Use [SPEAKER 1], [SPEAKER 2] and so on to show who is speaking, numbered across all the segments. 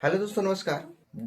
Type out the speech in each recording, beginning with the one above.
[SPEAKER 1] Hello दोस्तों, नमस्कार।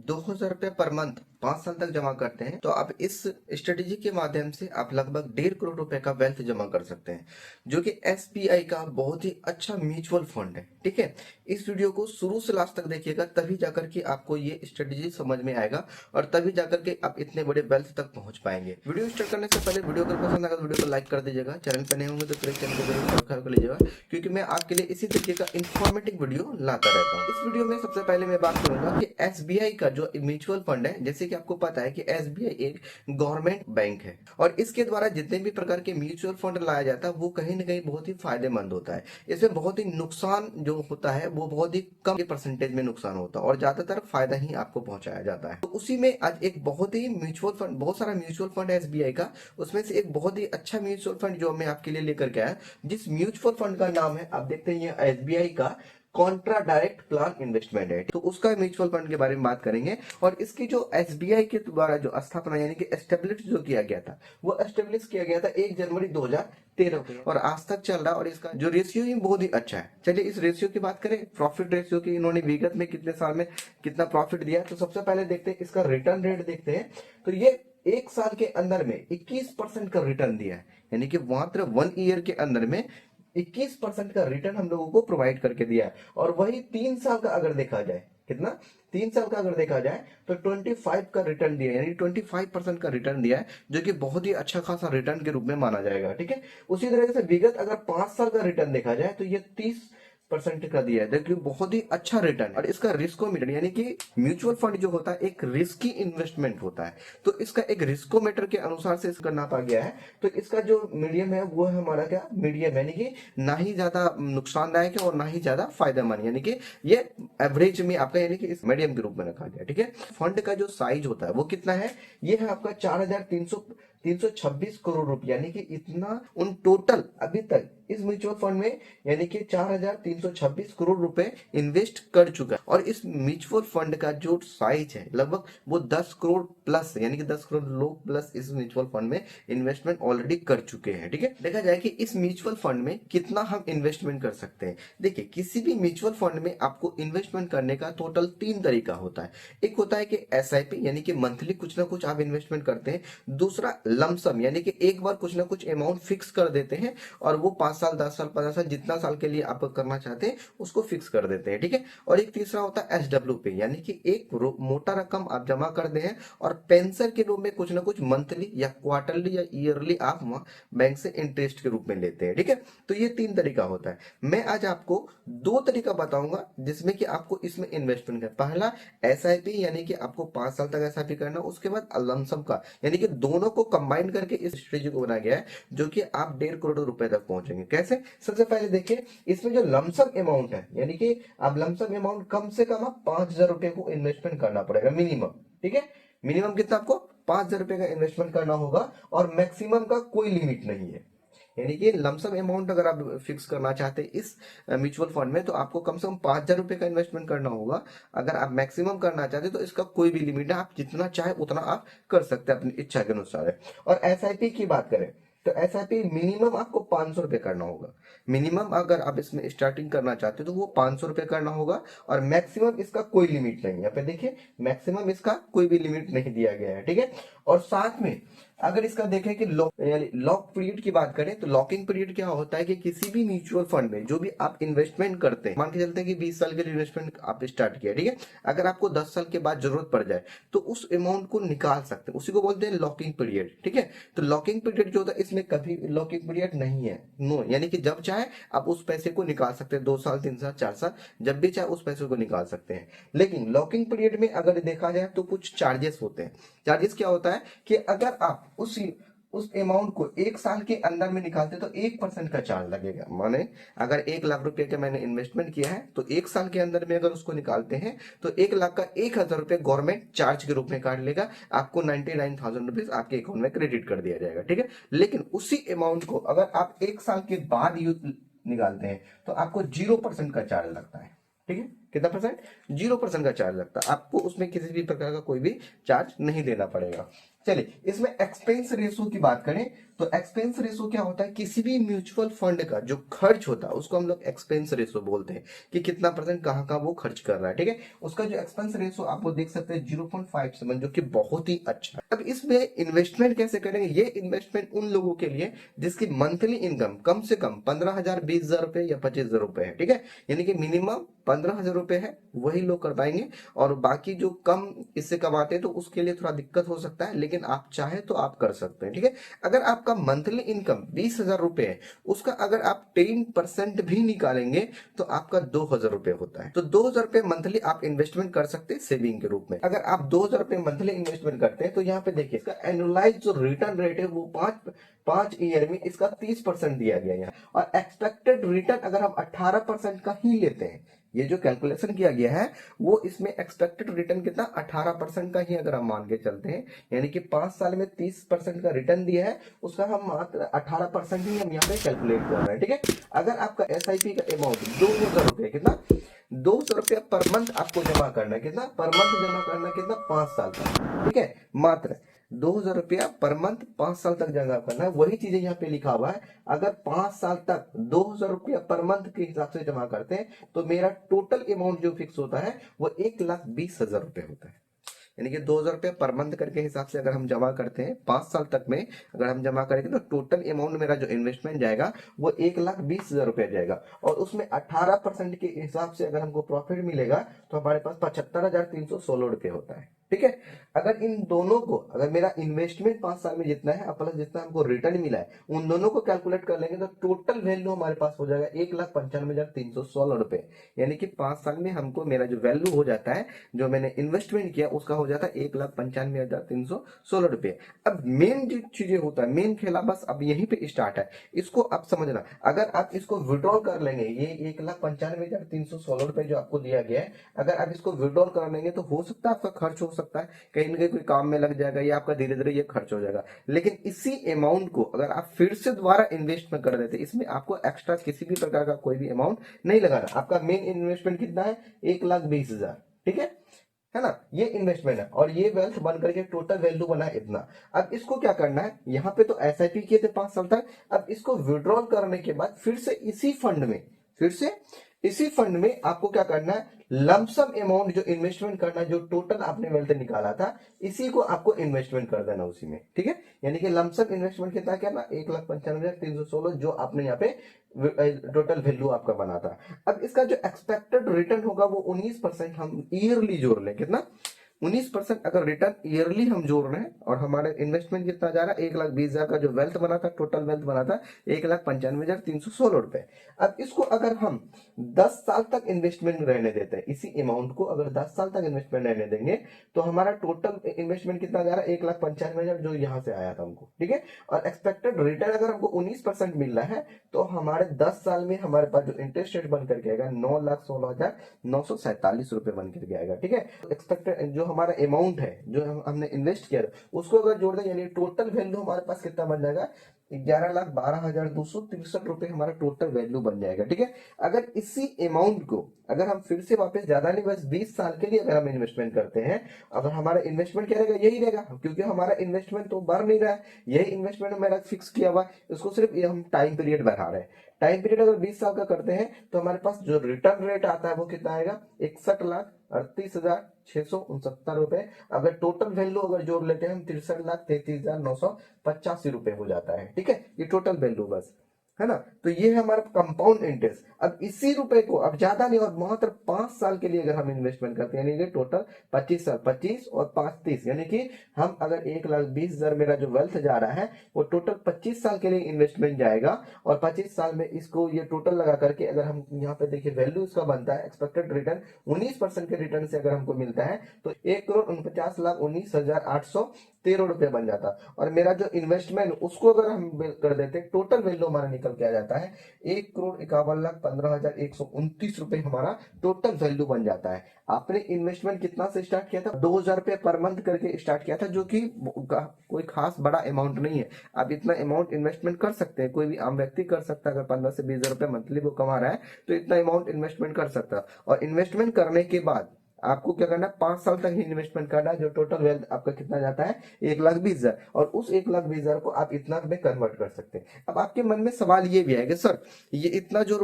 [SPEAKER 1] 2,000 रुपये पर मंथ 5 साल तक जमा करते हैं तो आप इस स्ट्रेटेजी के माध्यम से आप लगभग 1.5 करोड़ रुपए का वेल्थ जमा कर सकते हैं, जो कि एसबीआई का बहुत ही अच्छा म्यूचुअल फंड है। ठीक है, इस वीडियो को शुरू से लास्ट तक देखिएगा, तभी जाकर के आपको ये स्ट्रेटेजी समझ में आएगा और तभी जाकर के आप इतने बड़े वेल्थ तक पहुंच पाएंगे। वीडियो स्टार्ट करने से पहले वीडियो अगर पसंद आएगा तो वीडियो को लाइक कर दीजिएगा। चैनल पर नए होंगे तो प्लीज चैनल को जरूर सब्सक्राइब कर लीजिएगा, क्योंकि मैं आपके लिए इसी तरीके का इंफॉर्मेटिव वीडियो लाता रहता हूँ। इस वीडियो में सबसे पहले मैं बात करूंगा कि एसबीआई का जो म्यूचुअल फंड है, जैसे कि आपको पता है कि एसबीआई एक गवर्नमेंट बैंक है और इसके द्वारा जितने भी प्रकार के म्यूचुअल फंड लाया जाता है वो कहीं ना कहीं बहुत ही फायदेमंद होता है। इसमें बहुत ही नुकसान जो होता है वो बहुत ही कम के परसेंटेज में नुकसान होता है और ज्यादातर फायदा ही आपको पहुंचाया जाता है। तो उसी में आज एक बहुत ही म्यूचुअल फंड, बहुत सारा म्यूचुअल फंड है एसबीआई का, उसमें से एक बहुत ही अच्छा म्यूचुअल फंड जो मैं आपके लिए लेकर के आया, जिस म्यूचुअल फंड का नाम है, आप देखते हैं एसबीआई का कॉन्ट्रा डायरेक्ट प्लान इन्वेस्टमेंट है। तो उसका म्यूचुअल फंड के बारे में बात करेंगे और इसकी जो एसबीआई के द्वारा जो स्थापना यानी कि एस्टेब्लिश जो किया गया था, वो एस्टेब्लिश किया गया था 1 जनवरी 2013 को और आज तक चल रहा है और इसका जो रेशियो ही बहुत ही अच्छा है। चलिए इस रेशियो की बात करें, प्रॉफिट रेशियो की, इन्होंने विगत में कितने साल में कितना प्रॉफिट दिया, तो सबसे पहले देखते हैं इसका रिटर्न रेट देखते हैं। तो ये 1 साल के अंदर में 21% का रिटर्न दिया है, यानी कि मात्र 1 ईयर के अंदर में 21% का रिटर्न हम लोगों को प्रोवाइड करके दिया है। और वही 3 साल का अगर देखा जाए, कितना, 3 साल का अगर देखा जाए तो 25 का रिटर्न दिया, यानी 25% का रिटर्न दिया है, जो कि बहुत ही अच्छा खासा रिटर्न के रूप में माना जाएगा। ठीक है, उसी तरह से विगत अगर 5 साल का रिटर्न देखा जाए तो ये 30% का दिया है, देखिए बहुत ही अच्छा रिटर्न। और इसका रिस्कोमीटर यानी कि म्यूचुअल फंड जो होता है एक रिस्की इन्वेस्टमेंट होता है, तो इसका एक रिस्कोमीटर के अनुसार से इसका नापा गया है। तो इसका जो मीडियम है वो है हमारा क्या, मीडियम, यानी कि ना ही ज्यादा नुकसानदायक है और ना ही ज्यादा फायदेमंद, यानी कि ये एवरेज में आपका, यानी कि इस मीडियम के रूप में रखा गया। ठीक है, फंड का जो साइज होता है वो कितना है, ये है आपका 4,326 करोड़ रुपए, यानी कि इतना उन टोटल अभी तक इस म्यूचुअल फंड में, यानी कि 4,326 करोड़ रुपए इन्वेस्ट कर चुका है। और इस म्यूचुअल फंड का जो साइज है लगभग वो 10 करोड़ प्लस, यानी कि 10 करोड़ लोग प्लस इस म्यूचुअल फंड में इन्वेस्टमेंट ऑलरेडी कर चुके हैं। ठीक है, देखा जाए कि इस म्यूचुअल फंड में कितना हम इन्वेस्टमेंट कर सकते हैं। देखिए, किसी भी म्यूचुअल फंड में आपको इन्वेस्टमेंट करने का टोटल 3 तरीका होता है। एक होता है कि एसआईपी, यानी कि मंथली कुछ ना कुछ आप इन्वेस्टमेंट करते हैं। दूसरा लमसम, यानी कि एक बार कुछ ना कुछ अमाउंट फिक्स कर देते हैं और वो 5 साल 10 साल 15 साल जितना साल के लिए आप करना चाहते हैं उसको फिक्स कर देते हैं। ठीक है, और एक तीसरा होता है एसडब्ल्यूपी, यानी कि एक मोटा रकम आप जमा कर दे हैं और पेंशन के रूप में कुछ ना कुछ मंथली या क्वार्टरली या ईयरली आप बैंक से इंटरेस्ट के रूप में लेते हैं। ठीक है, तो ये 3 तरीका होता है। मैं आज आपको 2 तरीका बताऊंगा जिसमें कि आपको इसमें इन्वेस्टमेंट करना। पहला एसआईपी, यानी कि आपको 5 साल तक एसआईपी करना, उसके बाद लमसम का, यानी कि दोनों को कंबाइन करके इस स्ट्रेटेजी को बनाया गया है, जो कि आप 1.5 करोड़ रुपए तक पहुंचेंगे। कैसे, सबसे पहले देखिए, इसमें जो लमसम अमाउंट है, यानी कि आप लमसम अमाउंट कम से कम आप 5,000 रुपए को इन्वेस्टमेंट करना पड़ेगा मिनिमम। ठीक है, मिनिमम कितना, आपको 5,000 रुपए का इन्वेस्टमेंट करना होगा और मैक्सिमम का कोई लिमिट नहीं है। यानी कि लमसम अमाउंट अगर आप फिक्स करना चाहते हैं इस म्यूचुअल फंड में तो आपको कम से कम 5,000 रुपए का इन्वेस्टमेंट करना होगा। अगर आप मैक्सिमम करना चाहते हैं तो इसका कोई भी लिमिट है, आप जितना चाहे उतना आप कर सकते हैं अपनी इच्छा के अनुसार है। और एसआईपी की बात करें तो एसआईपी मिनिमम आपको 500 रुपए करना होगा। मिनिमम अगर आप इसमें स्टार्टिंग करना चाहते हो तो वो 500 रुपए करना होगा और मैक्सिमम इसका कोई लिमिट नहीं है। यहाँ पे देखिए, मैक्सिमम इसका कोई भी लिमिट नहीं दिया गया है। ठीक है, और साथ में अगर इसका देखें कि लॉक पीरियड की बात करें तो लॉकिंग पीरियड क्या होता है कि किसी भी म्यूचुअल फंड में जो भी आप इन्वेस्टमेंट करते हैं, मान के चलते हैं कि 20 साल के लिए इन्वेस्टमेंट आप स्टार्ट किया। ठीक है, अगर आपको 10 साल के बाद जरूरत पड़ जाए तो उस अमाउंट को निकाल सकते हैं, उसी को बोलते हैं लॉकिंग पीरियड। ठीक है, तो लॉकिंग पीरियड जो होता है इसमें कभी लॉकिंग पीरियड नहीं है, नो, यानी कि जब चाहे आप उस पैसे को निकाल सकते हैं, 2 साल 3 साल 4 साल, जब भी चाहे उस पैसे को निकाल सकते हैं। लेकिन लॉकिंग पीरियड में अगर देखा जाए तो कुछ चार्जेस होते हैं। चार्जेस क्या होता है कि अगर आप उस अमाउंट को 1 साल के अंदर में निकालते तो 1% का चार्ज लगेगा। माने अगर 1 लाख रुपए का मैंने इन्वेस्टमेंट किया है तो 1 साल के अंदर में अगर उसको निकालते हैं तो 1 लाख का 1,000 रुपए गवर्नमेंट चार्ज के रूप में काट लेगा, आपको 99,000 रुपीज आपके अकाउंट में क्रेडिट कर दिया जाएगा। ठीक है, लेकिन उसी अमाउंट को अगर आप 1 साल के बाद निकालते हैं तो आपको 0% का चार्ज लगता है। ठीक है, कितना परसेंट, 0% का चार्ज लगता है, आपको उसमें किसी भी प्रकार का कोई भी चार्ज नहीं देना पड़ेगा। चलिए इसमें एक्सपेंस रेशो की बात करें तो एक्सपेंस रेशो क्या होता है, किसी भी म्यूचुअल फंड का जो खर्च होता है उसको हम लोग एक्सपेंस रेशो बोलते हैं कि कितना परसेंट कहाँ का वो खर्च कर रहा है, ठीक है। उसका जो एक्सपेंस रेशो आपको देख सकते हैं 0.57, जो कि बहुत ही अच्छा है। अब इसमें इन्वेस्टमेंट कैसे करेंगे, ये इन्वेस्टमेंट उन लोगों के लिए जिसकी मंथली इनकम कम से कम 15,000, 20,000 रुपए या 25,000 रुपए है, ठीक है। यानी कि मिनिमम 15,000 रुपए है, वही लोग कर पाएंगे। और बाकी जो कम इससे कमाते हैं तो उसके लिए थोड़ा दिक्कत हो सकता है, लेकिन आप चाहे तो आप कर सकते हैं, ठीक है। अगर आपका मंथली इनकम 20,000 रुपए है, उसका अगर आप 10% भी निकालेंगे तो आपका 2,000 रुपए होता है। तो 2,000 रुपए मंथली आप इन्वेस्टमेंट कर सकते हैं सेविंग के रूप में। अगर आप 2,000 रुपए मंथली इन्वेस्टमेंट करते हैं तो यहाँ पे देखिए इसका एनुअलाइज जो रिटर्न रेट है वो पांच ईयर में इसका 30% दिया गया है। और एक्सपेक्टेड रिटर्न अगर हम 18% का ही लेते हैं, ये जो कैलकुलेशन किया गया है वो इसमें एक्सपेक्टेड रिटर्न कितना 18% का ही अगर हम मान के चलते हैं, यानी कि 5 साल में 30% का रिटर्न दिया है, उसका हम मात्र 18% ही हम यहाँ पे कैलकुलेट कर रहे हैं, ठीक है। अगर आपका SIP का अमाउंट 2,000 रुपये, कितना 200 रुपया पर मंथ आपको जमा करना है, कितना पर मंथ जमा करना है, कितना 5 साल तक, ठीक है। मात्र 2,000 रुपया पर मंथ 5 साल तक जमा करना है। वही चीजें यहाँ पे लिखा हुआ है, अगर 5 साल तक 2,000 रुपया पर मंथ के हिसाब से जमा करते हैं तो मेरा टोटल अमाउंट जो फिक्स होता है वो 1,20,000 रुपए होता है। यानी कि 2,000 रुपया पर मंथ करके हिसाब से अगर हम जमा करते हैं 5 साल तक में, अगर हम जमा करेंगे तो टोटल अमाउंट मेरा जो इन्वेस्टमेंट जाएगा वो 1,20,000 रुपया जाएगा। और उसमें 18% के हिसाब से अगर हमको प्रॉफिट मिलेगा तो हमारे पास 75,316 रुपये होता है, ठीक है। अगर इन दोनों को, अगर मेरा इन्वेस्टमेंट 5 साल में जितना है प्लस जितना हमको रिटर्न मिला है, उन दोनों को कैलकुलेट कर लेंगे तो टोटल वैल्यू हमारे पास हो जाएगा 1,95,316 रुपए। यानी कि 5 साल में हमको मेरा जो वैल्यू हो जाता है, जो मैंने इन्वेस्टमेंट किया उसका हो जाता है 1,95,316 रुपए। अब मेन जो चीजें होता है, मेन खेला बस अब यहीं पे स्टार्ट है, इसको आप समझना। अगर आप इसको विड्रॉल कर लेंगे, ये 1,95,316 रुपए जो आपको दिया गया है, अगर आप इसको विड्रॉल कर लेंगे तो हो सकता है आपका खर्च हो सकता है, कहीं ना कहीं कोई काम में लग जाएगा या आपका धीरे धीरे ये खर्च हो जाएगा। लेकिन इसी अमाउंट को अगर आप फिर से दोबारा इन्वेस्ट में कर देते, इसमें आपको एक्स्ट्रा किसी भी प्रकार का कोई भी अमाउंट नहीं लगाना। आपका मेन इन्वेस्टमेंट कितना है, 1,20,000, ठीक है ना। ये इन्वेस्टमेंट है और ये वेल्थ बन करके टोटल वैल्यू बना है इतना। अब इसको क्या करना है, यहाँ पे तो SIP किए थे 5 साल तक, अब इसको विड्रॉल करने के बाद फिर से इसी फंड में, फिर से इसी फंड में आपको क्या करना है, लमसम अमाउंट जो इन्वेस्टमेंट करना है, जो टोटल आपने वेल्थ निकाला था इसी को आपको इन्वेस्टमेंट कर देना उसी में, ठीक है। यानी कि लमसम इन्वेस्टमेंट कितना क्या ना 1,95,316 जो आपने यहाँ पे टोटल वैल्यू आपका बना था। अब इसका जो एक्सपेक्टेड रिटर्न होगा वो 19% हम ईयरली जोड़ लें, कितना 19% अगर रिटर्न ईयरली हम जोड़ रहे हैं और हमारे इन्वेस्टमेंट कितना जा रहा है 1,20,000 का जो वेल्थ बना था, टोटल वेल्थ बना था 1,95,316 रुपए। अब इसको अगर हम 10 साल तक इन्वेस्टमेंट रहने देते हैं, इसी अमाउंट को अगर 10 साल तक इन्वेस्टमेंट रहने देंगे तो हमारा टोटल इन्वेस्टमेंट कितना जा रहा है 1,95,000 जो यहाँ से आया था हमको, ठीक है। और एक्सपेक्टेड रिटर्न अगर हमको 19% मिल रहा है तो हमारे 10 साल में हमारे पास जो इंटरेस्ट रेट बन करके आएगा 9,16,947 रुपए बन करके आएगा, ठीक है। एक्सपेक्टेड जो हमारा अमाउंट है जो हमने इन्वेस्ट किया उसको अगर जोड़ दें, यानी टोटल वैल्यू हमारे पास कितना बन जाएगा 11,12,263 रुपए हमारा टोटल वैल्यू बन जाएगा, ठीक है। अगर इसी अमाउंट को अगर हम फिर से वापस ज्यादा नहीं बस 20 साल के लिए अगर हम इन्वेस्टमेंट करते हैं, अगर हमारा इन्वेस्टमेंट क्या रहेगा, यही रहेगा, क्योंकि हमारा इन्वेस्टमेंट तो बढ़ नहीं रहा है, यही इन्वेस्टमेंट मेरा फिक्स किया हुआ है, इसको सिर्फ ये हम टाइम पीरियड बढ़ा रहे हैं। टाइम पीरियड अगर 20 साल का करते हैं तो हमारे पास जो रिटर्न रेट आता है वो कितना आएगा 61,38,669 रुपए। अगर टोटल वैल्यू अगर जोड़ लेते हैं हम 63,33,985 रुपए हो जाता है, ठीक है। ये टोटल वैल्यू बस है ना। तो ये है हमारा कंपाउंड इंटरेस्ट। अब इसी रुपए को अब ज्यादा नहीं और मात्र 5 साल के लिए अगर हम इन्वेस्टमेंट करते हैं, यानी कि टोटल 25 साल, 25 और 5 30, यानी कि हम अगर 1,20,000 मेरा जो वेल्थ जा रहा है वो टोटल 25 साल के लिए इन्वेस्टमेंट जाएगा। और 25 साल में इसको ये टोटल लगा करके अगर हम यहाँ पे देखिए वैल्यू इसका बनता है, एक्सपेक्टेड रिटर्न 19% के रिटर्न से अगर हमको मिलता है तो 1,49,19,813 रुपए बन जाता। और मेरा जो इन्वेस्टमेंट उसको अगर हम कर देते टोटल वैल्यू हमारा निकल के आ जाता है 1,51,15,129 रुपए हमारा टोटल वैल्यू बन जाता है। आपने इन्वेस्टमेंट कितना से स्टार्ट किया था, 2,000 रुपए पर मंथ करके स्टार्ट किया था, जो कि कोई खास बड़ा अमाउंट नहीं है। आप इतना अमाउंट इन्वेस्टमेंट कर सकते हैं, कोई भी आम व्यक्ति कर सकता है। अगर 15 से 20,000 रुपए मंथली वो कमा रहा है तो इतना अमाउंट इन्वेस्टमेंट कर सकता है। और इन्वेस्टमेंट करने के बाद आपको क्या करना है, 5 साल तक ही इन्वेस्टमेंट करना है। जो टोटल वेल्थ आपका कितना जाता है, 1,20,000, और उस 1,20,000 को आप इतना में कन्वर्ट कर सकते हैं। अब आपके मन में सवाल ये भी है कि सर ये इतना जो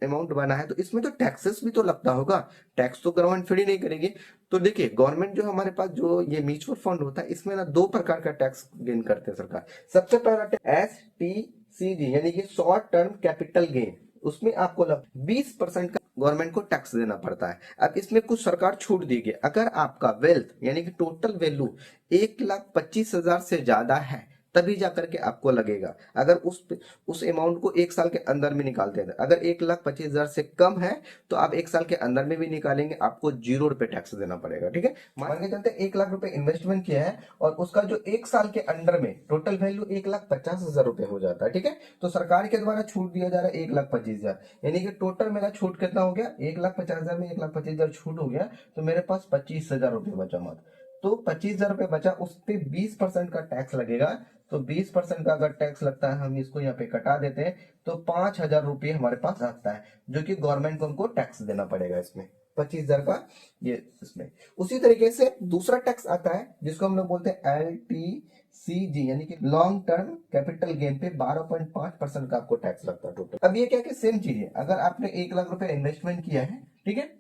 [SPEAKER 1] अमाउंट बना है तो इसमें तो टैक्सेस भी तो लगता होगा, टैक्स तो गवर्नमेंट फ्री नहीं करेगी। तो देखिए गवर्नमेंट जो हमारे पास जो ये म्यूचुअल फंड होता है इसमें ना 2 प्रकार का टैक्स गेन करते हैं सरकार। सबसे पहला STCG यानी कि शॉर्ट टर्म कैपिटल गेन, उसमें आपको 20% का गवर्नमेंट को टैक्स देना पड़ता है। अब इसमें कुछ सरकार छूट देगी, अगर आपका वेल्थ यानी कि टोटल वैल्यू 1,25,000 से ज्यादा है तभी जाकर के आपको लगेगा। अगर उस अमाउंट को 1 साल के अंदर में निकालते हैं, अगर 1,25,000 से कम है तो आप 1 साल के अंदर में भी निकालेंगे, आपको 0 रुपए टैक्स देना पड़ेगा। ठीक है, मान के चलते 1,00,000 रुपए इन्वेस्टमेंट किया है और उसका जो 1 साल के अंदर में टोटल वैल्यू 1,50,000 रुपए हो जाता है। ठीक है, तो सरकार के द्वारा छूट दिया जा रहा है 1,25,000, यानी कि टोटल मेरा छूट कितना हो गया, 1,50,000 में 1,25,000 छूट हो गया तो मेरे पास 25,000 रुपए बचा मत। तो 25,000 रुपए बचा, उस पर 20% का टैक्स लगेगा। तो 20% का अगर टैक्स लगता है, हम इसको यहाँ पे कटा देते हैं, तो 5,000 रुपये हमारे पास आता है, जो कि गवर्नमेंट को हमको टैक्स देना पड़ेगा इसमें, 25,000 का ये इसमें। उसी तरीके से दूसरा टैक्स आता है जिसको हम लोग बोलते हैं LTCG यानी कि लॉन्ग टर्म कैपिटल गेन पे 12.5% का आपको टैक्स लगता है टोटल। अब ये क्या कि सेम चीज है, अगर आपने 1,00,000 रुपए इन्वेस्टमेंट किया है, ठीक है,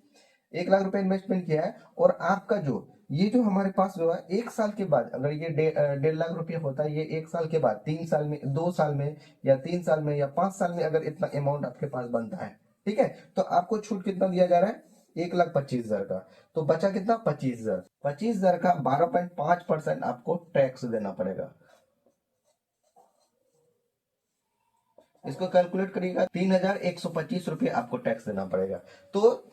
[SPEAKER 1] 1,00,000 रुपए इन्वेस्टमेंट किया है और आपका जो ये जो हमारे पास जो है 1 साल के बाद, अगर ये 1.5 लाख रुपया होता है, ये 1 साल के बाद 3 साल में, 2 साल में या 3 साल में या 5 साल में अगर इतना अमाउंट आपके पास बनता है, ठीक है, तो आपको छूट कितना दिया जा रहा है, 1,25,000 का। तो बचा कितना, 25,000। 25,000 का 12.5% आपको टैक्स देना पड़ेगा। इसको कैलकुलेट करिएगा, 3,125 रुपये आपको टैक्स देना पड़ेगा। तो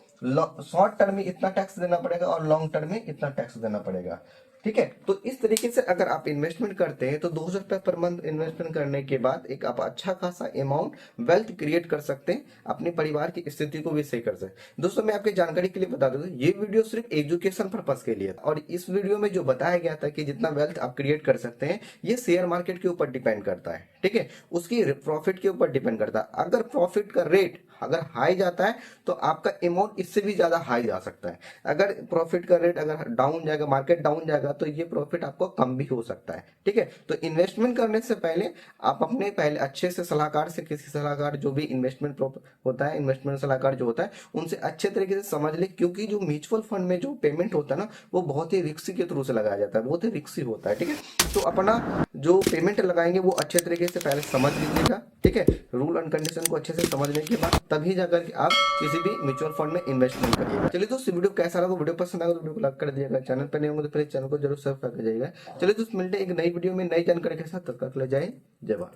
[SPEAKER 1] शॉर्ट टर्म में इतना टैक्स देना पड़ेगा और लॉन्ग टर्म में इतना टैक्स देना पड़ेगा। ठीक है, तो इस तरीके से अगर आप इन्वेस्टमेंट करते हैं तो 2,000 रुपए पर मंथ इन्वेस्टमेंट करने के बाद एक आप अच्छा खासा अमाउंट वेल्थ क्रिएट कर सकते हैं, अपने परिवार की स्थिति को भी सही कर सकते हैं। दोस्तों मैं आपकी जानकारी के लिए बता दूं, ये वीडियो सिर्फ एजुकेशन पर्पस के लिए था और इस वीडियो में जो बताया गया था कि जितना वेल्थ आप क्रिएट कर सकते हैं ये शेयर मार्केट के ऊपर डिपेंड करता है। ठीक है, उसकी प्रॉफिट के ऊपर डिपेंड करता है। अगर प्रॉफिट का रेट अगर हाई जाता है तो आपका अमाउंट इससे भी ज्यादा हाई जा सकता है। अगर प्रॉफिट का रेट अगर डाउन जाएगा, मार्केट डाउन जाएगा, तो ये प्रॉफिट आपको कम भी हो सकता है। ठीक है, तो इन्वेस्टमेंट करने से पहले आप अपने पहले अच्छे से सलाहकार से, किसी सलाहकार जो भी इन्वेस्टमेंट होता है, इन्वेस्टमेंट सलाहकार जो होता है उनसे अच्छे तरीके से समझ ले, क्योंकि जो म्यूचुअल फंड में जो पेमेंट होता है ना वो बहुत ही रिस्क के थ्रू से लगाया जाता है, बहुत ही रिस्की होता है। ठीक है, तो अपना जो पेमेंट लगाएंगे वो अच्छे तरीके से पहले समझ लीजिएगा। ठीक है, रूल एंड कंडीशन को अच्छे से समझने के बाद तभी जाकर के आप किसी भी म्यूचुअल फंड में इन्वेस्टमेंट करिएगा। चलिए दोस्तों, वीडियो कैसा लगा, वीडियो पसंद आएगा तो वीडियो को लाइक कर दिएगा, चैनल पर नहीं होंगे तो फिर चैनल को जरूर सब्सक्राइब कर जाइएगा। चलिए दोस्तों, मिलते हैं एक नई वीडियो में नई जानकारी के साथ, तब तक ले जाए जय भारत।